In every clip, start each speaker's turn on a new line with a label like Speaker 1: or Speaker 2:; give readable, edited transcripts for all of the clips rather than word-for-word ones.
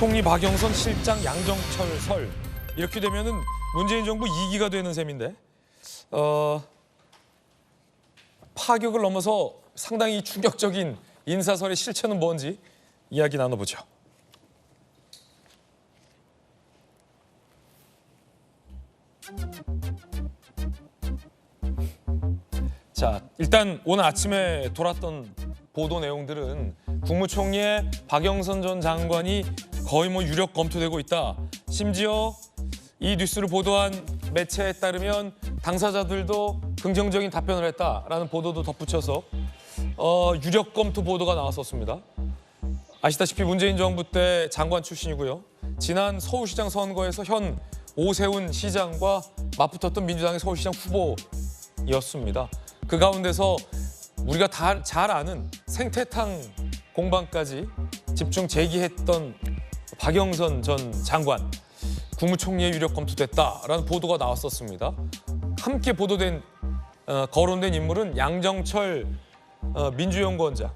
Speaker 1: 국무총리 박영선, 실장 양정철 설. 이렇게 되면은 문재인 정부 2기가 되는 셈인데 파격을 넘어서 상당히 충격적인 인사설의 실체는 뭔지 이야기 나눠보죠. 자, 일단 오늘 아침에 돌았던 보도 내용들은 국무총리의 박영선 전 장관이 거의 유력 검토되고 있다. 심지어 이 뉴스를 보도한 매체에 따르면 당사자들도 긍정적인 답변을 했다라는 보도도 덧붙여서 유력 검토 보도가 나왔었습니다. 아시다시피 문재인 정부 때 장관 출신이고요. 지난 서울시장 선거에서 현 오세훈 시장과 맞붙었던 민주당의 서울시장 후보였습니다. 그 가운데서 우리가 다 잘 아는 생태탕 공방까지 집중 제기했던 박영선 전 장관, 국무총리에 유력 검토됐다라는 보도가 나왔었습니다. 함께 보도된 거론된 인물은 양정철 민주연구원장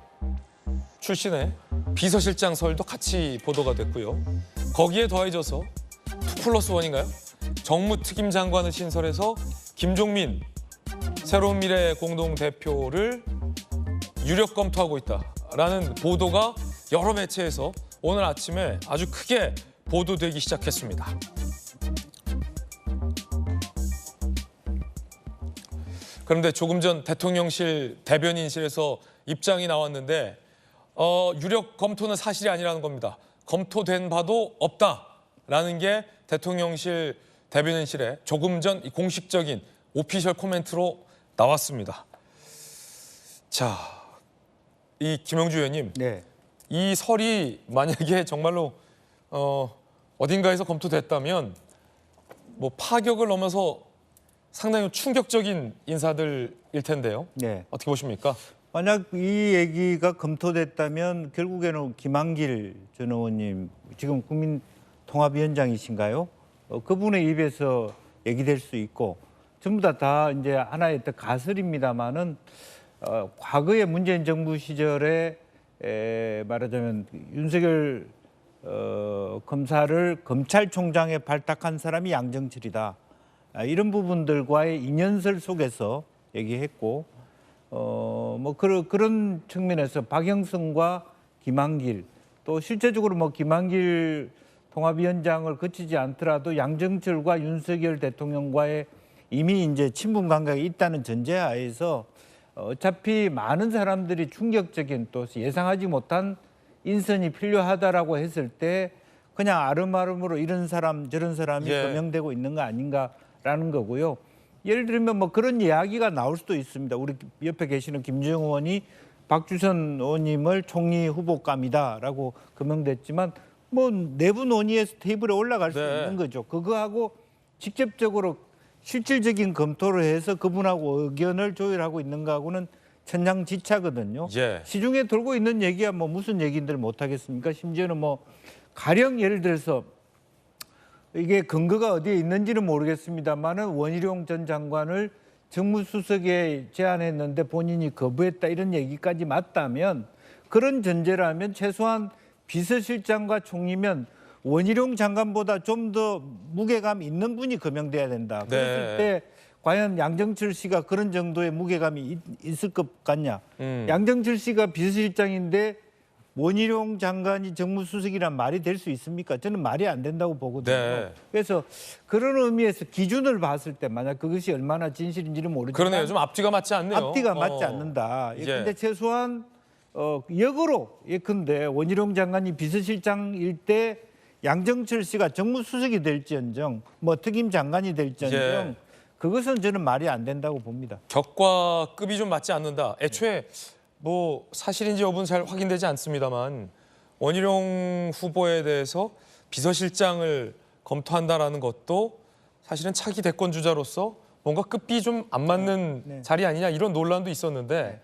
Speaker 1: 출신의 비서실장설도 같이 보도가 됐고요. 거기에 더해져서 2+1인가요? 정무특임 장관을 신설해서 김종민 새로운 미래 공동대표를 유력 검토하고 있다라는 보도가 여러 매체에서 오늘 아침에 아주 크게 보도되기 시작했습니다. 그런데 조금 전 대통령실 대변인실에서 입장이 나왔는데 유력 검토는 사실이 아니라는 겁니다. 검토된 바도 없다라는 게 대통령실 대변인실에 조금 전 공식적인 오피셜 코멘트로 나왔습니다. 자, 이 김영주 의원님,
Speaker 2: 네.
Speaker 1: 이 설이 만약에 정말로 어딘가에서 검토됐다면 파격을 넘어서 상당히 충격적인 인사들일 텐데요.
Speaker 2: 네.
Speaker 1: 어떻게 보십니까?
Speaker 2: 만약 이 얘기가 검토됐다면 결국에는 김한길 전 의원님, 지금 국민통합위원장이신가요? 그분의 입에서 얘기될 수 있고 전부 다 이제 하나의 가설입니다만은 과거에 문재인 정부 시절에 말하자면 윤석열 검사를 검찰총장에 발탁한 사람이 양정철이다. 이런 부분들과의 인연설 속에서 얘기했고 그런 측면에서 박영선과 김한길 또 실제적으로 김한길 통합위원장을 거치지 않더라도 양정철과 윤석열 대통령과의 이미 이제 친분 관계가 있다는 전제하에서 어차피 많은 사람들이 충격적인 또 예상하지 못한 인선이 필요하다라고 했을 때 그냥 아름아름으로 이런 사람 저런 사람이 거명되고 있는 거 아닌가라는 거고요. 예를 들면 그런 이야기가 나올 수도 있습니다. 우리 옆에 계시는 김주영 의원이 박주선 의원님을 총리 후보감이다라고 거명됐지만 내부 논의에서 테이블에 올라갈 수 있는 거죠. 그거하고 직접적으로 실질적인 검토를 해서 그분하고 의견을 조율하고 있는 거하고는 천양지차거든요. 시중에 돌고 있는 얘기야 무슨 얘기인들 못 하겠습니까? 심지어는 가령 예를 들어서 이게 근거가 어디에 있는지는 모르겠습니다만은 원희룡 전 장관을 정무수석에 제안했는데 본인이 거부했다 이런 얘기까지 맞다면 그런 전제라면 최소한 비서실장과 총리면 원희룡 장관보다 좀 더 무게감 있는 분이 거명돼야 된다. 그랬을 때 과연 양정철 씨가 그런 정도의 무게감이 있을 것 같냐. 양정철 씨가 비서실장인데 원희룡 장관이 정무수석이란 말이 될 수 있습니까? 저는 말이 안 된다고 보거든요. 그래서 그런 의미에서 기준을 봤을 때 만약 그것이 얼마나 진실인지는 모르지만
Speaker 1: 그러네요. 좀 앞뒤가 맞지 않네요.
Speaker 2: 앞뒤가 맞지 않는다. 그런데 최소한 역으로 예컨대 원희룡 장관이 비서실장일 때 양정철 씨가 정무수석이 될지언정 특임 장관이 될지언정 그것은 저는 말이 안 된다고 봅니다.
Speaker 1: 격과급이 좀 맞지 않는다. 애초에 사실인지 여부는 잘 확인되지 않습니다만 원희룡 후보에 대해서 비서실장을 검토한다라는 것도 사실은 차기 대권 주자로서 뭔가 급이 좀 안 맞는 자리 아니냐 이런 논란도 있었는데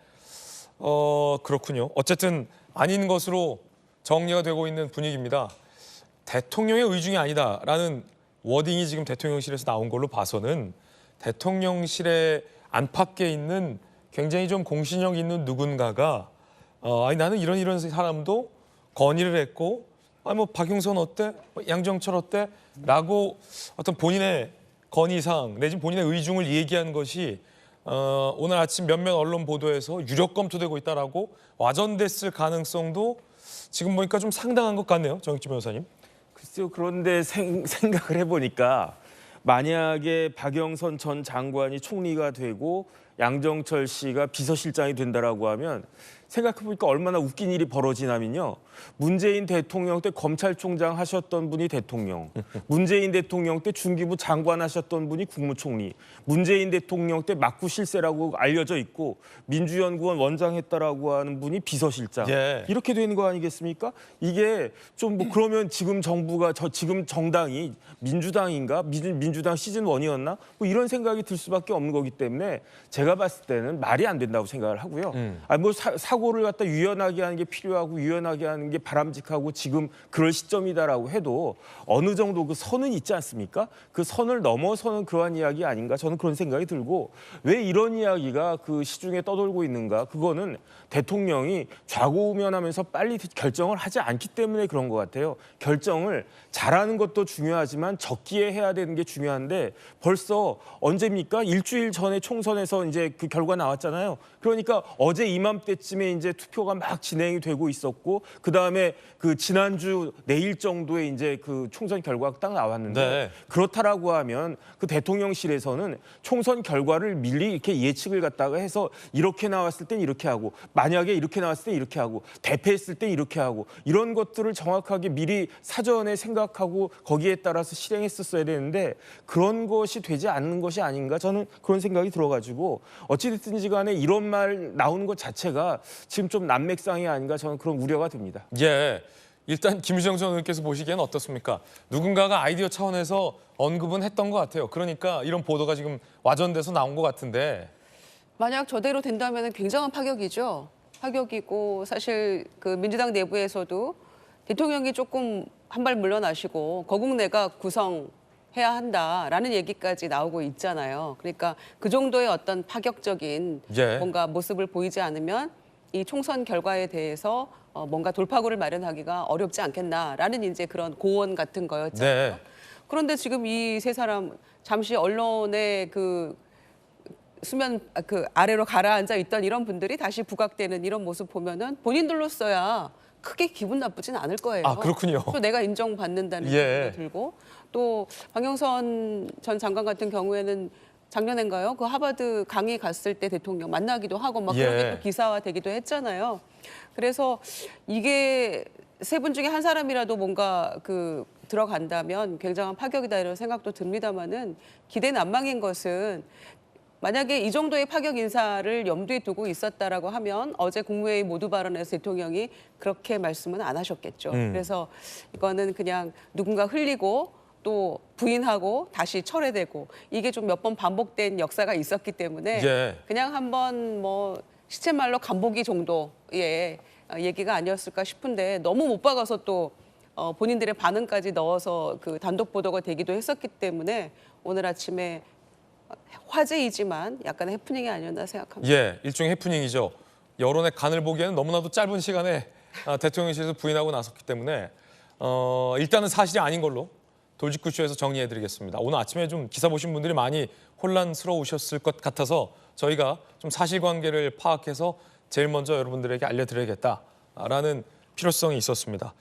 Speaker 1: 그렇군요. 어쨌든 아닌 것으로 정리가 되고 있는 분위기입니다. 대통령의 의중이 아니다라는 워딩이 지금 대통령실에서 나온 걸로 봐서는 대통령실의 안팎에 있는 굉장히 좀 공신력 있는 누군가가 나는 이런 사람도 건의를 했고 뭐 박용선 어때? 뭐 양정철 어때? 라고 어떤 본인의 건의사항 내지는 본인의 의중을 얘기한 것이 오늘 아침 몇몇 언론 보도에서 유력 검토되고 있다라고 와전됐을 가능성도 지금 보니까 좀 상당한 것 같네요. 정익진 변호사님.
Speaker 3: 글쎄요. 그런데 생각을 해보니까 만약에 박영선 전 장관이 총리가 되고 양정철 씨가 비서실장이 된다라고 하면 생각해보니까 얼마나 웃긴 일이 벌어지냐면요. 문재인 대통령 때 검찰총장 하셨던 분이 대통령, 문재인 대통령 때 중기부 장관 하셨던 분이 국무총리, 문재인 대통령 때 막구 실세라고 알려져 있고 민주연구원 원장 했다라고 하는 분이 비서실장.
Speaker 1: 예.
Speaker 3: 이렇게 되는 거 아니겠습니까? 이게 좀 뭐 그러면 지금 정부가 지금 정당이 민주당인가? 민주당 시즌 1이었나? 뭐 이런 생각이 들 수밖에 없는 거기 때문에 제가 봤을 때는 말이 안 된다고 생각을 하고요. 뭐 사고를 갖다 유연하게 하는 게 필요하고 유연하게 하는 게 바람직하고 지금 그럴 시점이다라고 해도 어느 정도 그 선은 있지 않습니까? 그 선을 넘어서는 그러한 이야기 아닌가? 저는 그런 생각이 들고 왜 이런 이야기가 그 시중에 떠돌고 있는가? 그거는 대통령이 좌고우면하면서 빨리 결정을 하지 않기 때문에 그런 것 같아요. 결정을 잘하는 것도 중요하지만 적기에 해야 되는 게 중요한데 벌써 언제입니까? 일주일 전에 총선에서 이제 그 결과 나왔잖아요. 그러니까 어제 이맘때쯤에 이제 투표가 막 진행이 되고 있었고 그 다음에 그 지난주 내일 정도에 이제 그 총선 결과가 딱 나왔는데
Speaker 1: 네.
Speaker 3: 그렇다라고 하면 그 대통령실에서는 총선 결과를 미리 이렇게 예측을 갖다가 해서 이렇게 나왔을 땐 이렇게 하고 만약에 이렇게 나왔을 땐 이렇게 하고 대패했을 땐 이렇게 하고 이런 것들을 정확하게 미리 사전에 생각하고 거기에 따라서 실행했었어야 되는데 그런 것이 되지 않는 것이 아닌가 저는 그런 생각이 들어가지고 어찌됐든지 간에 이런 말 나오는 것 자체가 지금 좀 난맥상이 아닌가 저는 그런 우려가 듭니다.
Speaker 1: 예. 일단 김유정 전 의원께서 보시기에는 어떻습니까? 누군가가 아이디어 차원에서 언급은 했던 것 같아요. 그러니까 이런 보도가 지금 와전돼서 나온 것 같은데.
Speaker 4: 만약 저대로 된다면 굉장한 파격이죠. 파격이고 사실 그 민주당 내부에서도 대통령이 조금 한 발 물러나시고 거국내각 구성해야 한다라는 얘기까지 나오고 있잖아요. 그러니까 그 정도의 어떤 파격적인
Speaker 1: 예.
Speaker 4: 뭔가 모습을 보이지 않으면 이 총선 결과에 대해서 뭔가 돌파구를 마련하기가 어렵지 않겠나라는 이제 그런 고언 같은 거였잖아요.
Speaker 1: 네.
Speaker 4: 그런데 지금 이 세 사람 잠시 언론의 그 수면 그 아래로 가라앉아 있던 이런 분들이 다시 부각되는 이런 모습 보면은 본인들로서야 크게 기분 나쁘진 않을 거예요.
Speaker 1: 아, 그렇군요.
Speaker 4: 또 내가 인정받는다는
Speaker 1: 예.
Speaker 4: 생각이 들고 또 박영선 전 장관 같은 경우에는 작년인가요? 그 하버드 강의 갔을 때 대통령 만나기도 하고 막 그런
Speaker 1: 예.
Speaker 4: 게 또 기사화되기도 했잖아요. 그래서 이게 세 분 중에 한 사람이라도 뭔가 그 들어간다면 굉장한 파격이다 이런 생각도 듭니다만은 기대난망인 것은 만약에 이 정도의 파격 인사를 염두에 두고 있었다라고 하면 어제 국무회의 모두 발언에서 대통령이 그렇게 말씀은 안 하셨겠죠. 그래서 이거는 그냥 누군가 흘리고 또 부인하고 다시 철회되고 이게 좀 몇 번 반복된 역사가 있었기 때문에
Speaker 1: 예.
Speaker 4: 그냥 한번 뭐 시쳇말로 간보기 정도의 얘기가 아니었을까 싶은데 너무 못 박아서 또 본인들의 반응까지 넣어서 그 단독 보도가 되기도 했었기 때문에 오늘 아침에 화제이지만 약간의 해프닝이 아니었나 생각합니다.
Speaker 1: 예, 일종의 해프닝이죠. 여론의 간을 보기에는 너무나도 짧은 시간에 대통령실에서 부인하고 나섰기 때문에 일단은 사실이 아닌 걸로 돌직구쇼에서 정리해드리겠습니다. 오늘 아침에 좀 기사 보신 분들이 많이 혼란스러우셨을 것 같아서 저희가 좀 사실관계를 파악해서 제일 먼저 여러분들에게 알려드려야겠다라는 필요성이 있었습니다.